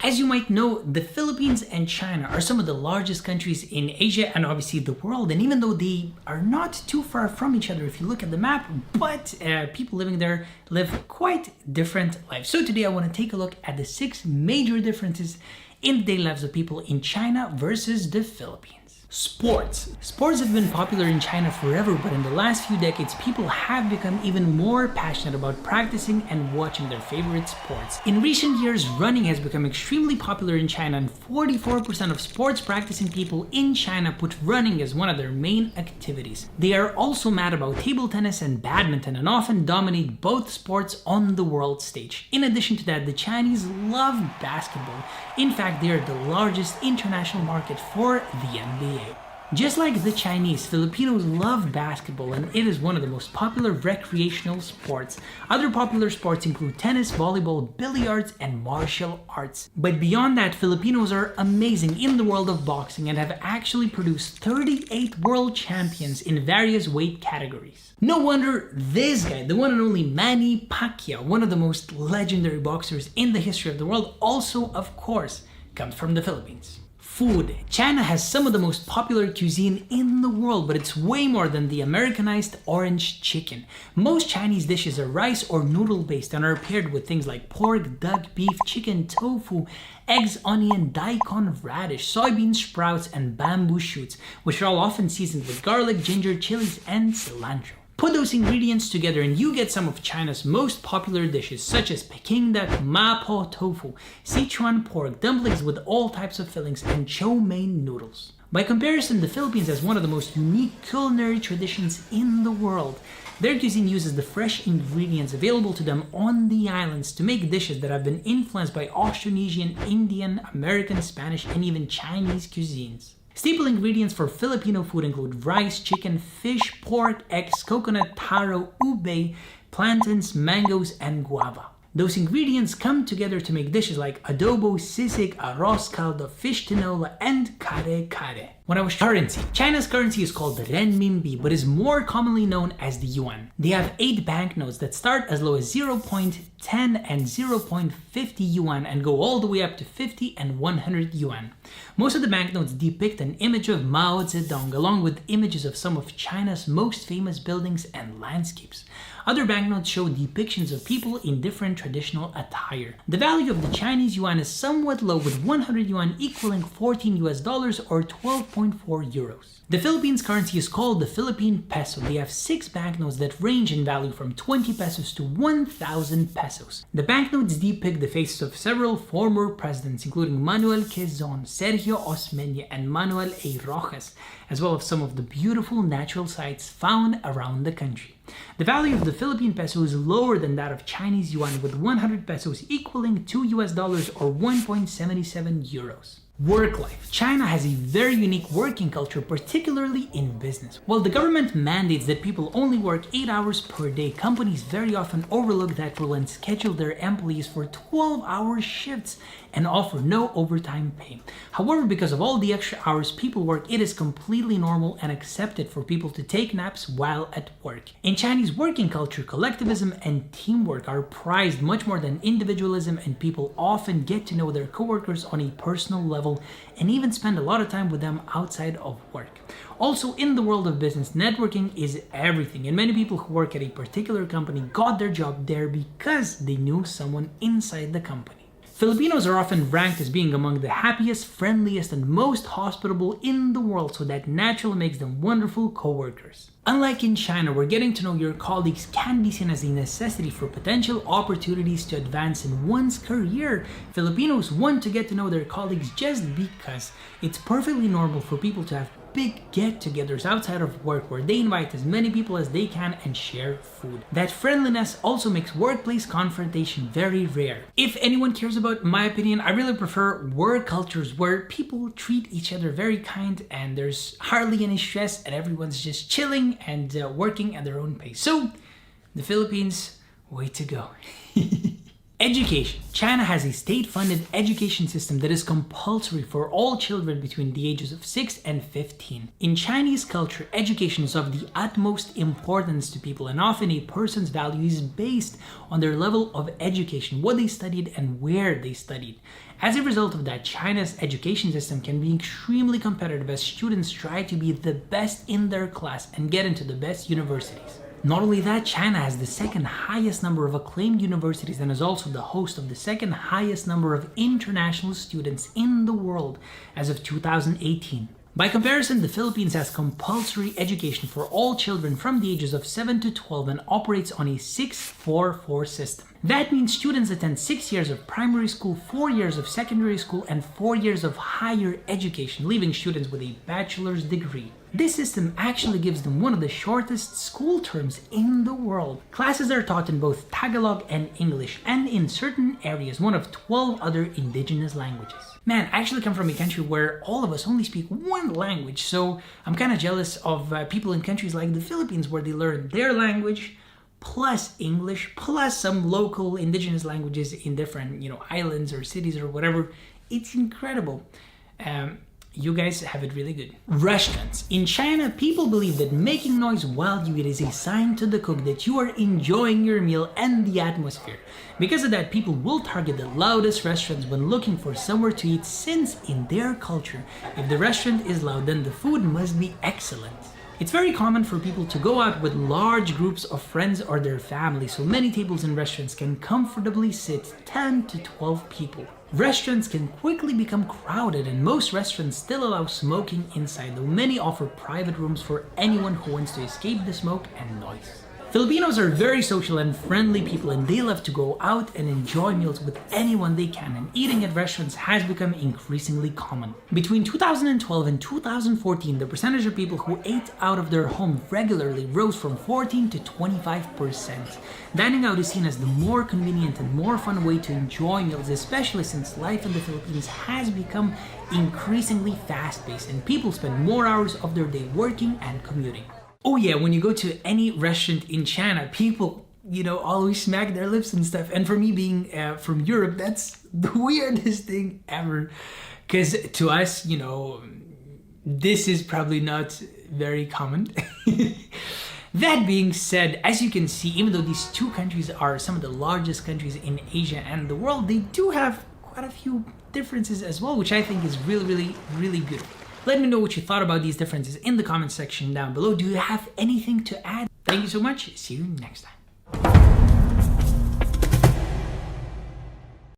As you might know, the Philippines and China are some of the largest countries in Asia and obviously the world. And even though they are not too far from each other if you look at the map, but people living there live quite different lives. So today I want to take a look at the 6 major differences in the daily lives of people in China versus the Philippines. Sports. Sports have been popular in China forever, but in the last few decades, people have become even more passionate about practicing and watching their favorite sports. In recent years, running has become extremely popular in China, and 44% of sports practicing people in China put running as one of their main activities. They are also mad about table tennis and badminton and often dominate both sports on the world stage. In addition to that, the Chinese love basketball. In fact, they are the largest international market for the NBA. Just like the Chinese, Filipinos love basketball and it is one of the most popular recreational sports. Other popular sports include tennis, volleyball, billiards, and martial arts. But beyond that, Filipinos are amazing in the world of boxing and have actually produced 38 world champions in various weight categories. No wonder this guy, the one and only Manny Pacquiao, one of the most legendary boxers in the history of the world, also, of course, comes from the Philippines. Food. China has some of the most popular cuisine in the world, but it's way more than the Americanized orange chicken. Most Chinese dishes are rice or noodle based and are paired with things like pork, duck, beef, chicken, tofu, eggs, onion, daikon, radish, soybean sprouts, and bamboo shoots, which are all often seasoned with garlic, ginger, chilies, and cilantro. Put those ingredients together and you get some of China's most popular dishes such as Peking duck, mapo tofu, Sichuan pork, dumplings with all types of fillings, and chow mein noodles. By comparison, the Philippines has one of the most unique culinary traditions in the world. Their cuisine uses the fresh ingredients available to them on the islands to make dishes that have been influenced by Austronesian, Indian, American, Spanish, and even Chinese cuisines. Staple ingredients for Filipino food include rice, chicken, fish, pork, eggs, coconut, taro, ube, plantains, mangoes, and guava. Those ingredients come together to make dishes like adobo, sisig, arroz caldo, fish tinola, and kare-kare. When I was currency, China's currency is called the renminbi, but is more commonly known as the yuan. They have 8 banknotes that start as low as 0.10 and 0.50 yuan and go all the way up to 50 and 100 yuan. Most of the banknotes depict an image of Mao Zedong along with images of some of China's most famous buildings and landscapes. Other banknotes show depictions of people in different traditional attire. The value of the Chinese yuan is somewhat low, with 100 yuan equaling $14 or 12.4 euros. The Philippines currency is called the Philippine peso. They have 6 banknotes that range in value from 20 pesos to 1,000 pesos. The banknotes depict the faces of several former presidents, including Manuel Quezon, Sergio Osmeña, and Manuel A. Rojas, as well as some of the beautiful natural sites found around the country. The value of the Philippine peso is lower than that of Chinese yuan, with 100 pesos equaling $2 or 1.77 euros. Work life. China has a very unique working culture, particularly in business. While the government mandates that people only work 8 hours per day, companies very often overlook that rule and schedule their employees for 12-hour shifts and offer no overtime pay. However, because of all the extra hours people work, it is completely normal and accepted for people to take naps while at work. In Chinese working culture, collectivism and teamwork are prized much more than individualism, and people often get to know their coworkers on a personal level and even spend a lot of time with them outside of work. Also, in the world of business, networking is everything, and many people who work at a particular company got their job there because they knew someone inside the company. Filipinos are often ranked as being among the happiest, friendliest, and most hospitable in the world, so that naturally makes them wonderful co-workers. Unlike in China, where getting to know your colleagues can be seen as a necessity for potential opportunities to advance in one's career, Filipinos want to get to know their colleagues just because it's perfectly normal for people to have big get-togethers outside of work where they invite as many people as they can and share food. That friendliness also makes workplace confrontation very rare. If anyone cares about my opinion, I really prefer work cultures where people treat each other very kind and there's hardly any stress and everyone's just chilling and working at their own pace. So, the Philippines, way to go. Education. China has a state-funded education system that is compulsory for all children between the ages of 6 and 15. In Chinese culture, education is of the utmost importance to people, and often a person's value is based on their level of education, what they studied and where they studied. As a result of that, China's education system can be extremely competitive as students try to be the best in their class and get into the best universities. Not only that, China has the second highest number of acclaimed universities and is also the host of the second highest number of international students in the world as of 2018. By comparison, the Philippines has compulsory education for all children from the ages of 7 to 12 and operates on a 6-4-4 system. That means students attend 6 years of primary school, 4 years of secondary school, and 4 years of higher education, leaving students with a bachelor's degree. This system actually gives them one of the shortest school terms in the world. Classes are taught in both Tagalog and English, and in certain areas, one of 12 other indigenous languages. Man, I actually come from a country where all of us only speak one language, so I'm kind of jealous of people in countries like the Philippines where they learn their language plus English plus some local indigenous languages in different, islands or cities or whatever. It's incredible. You guys have it really good. Restaurants. In China, people believe that making noise while you eat is a sign to the cook that you are enjoying your meal and the atmosphere. Because of that, people will target the loudest restaurants when looking for somewhere to eat, since in their culture, if the restaurant is loud, then the food must be excellent. It's very common for people to go out with large groups of friends or their family, so many tables in restaurants can comfortably sit 10 to 12 people. Restaurants can quickly become crowded, and most restaurants still allow smoking inside, though many offer private rooms for anyone who wants to escape the smoke and noise. Filipinos are very social and friendly people, and they love to go out and enjoy meals with anyone they can, and eating at restaurants has become increasingly common. Between 2012 and 2014, the percentage of people who ate out of their home regularly rose from 14 to 25%. Dining out is seen as the more convenient and more fun way to enjoy meals, especially since life in the Philippines has become increasingly fast-paced and people spend more hours of their day working and commuting. Oh yeah, when you go to any restaurant in China, people, always smack their lips and stuff. And for me being from Europe, that's the weirdest thing ever. Because to us, this is probably not very common. That being said, as you can see, even though these two countries are some of the largest countries in Asia and the world, they do have quite a few differences as well, which I think is really, really, really beautiful. Let me know what you thought about these differences in the comment section down below. Do you have anything to add? Thank you so much. See you next time.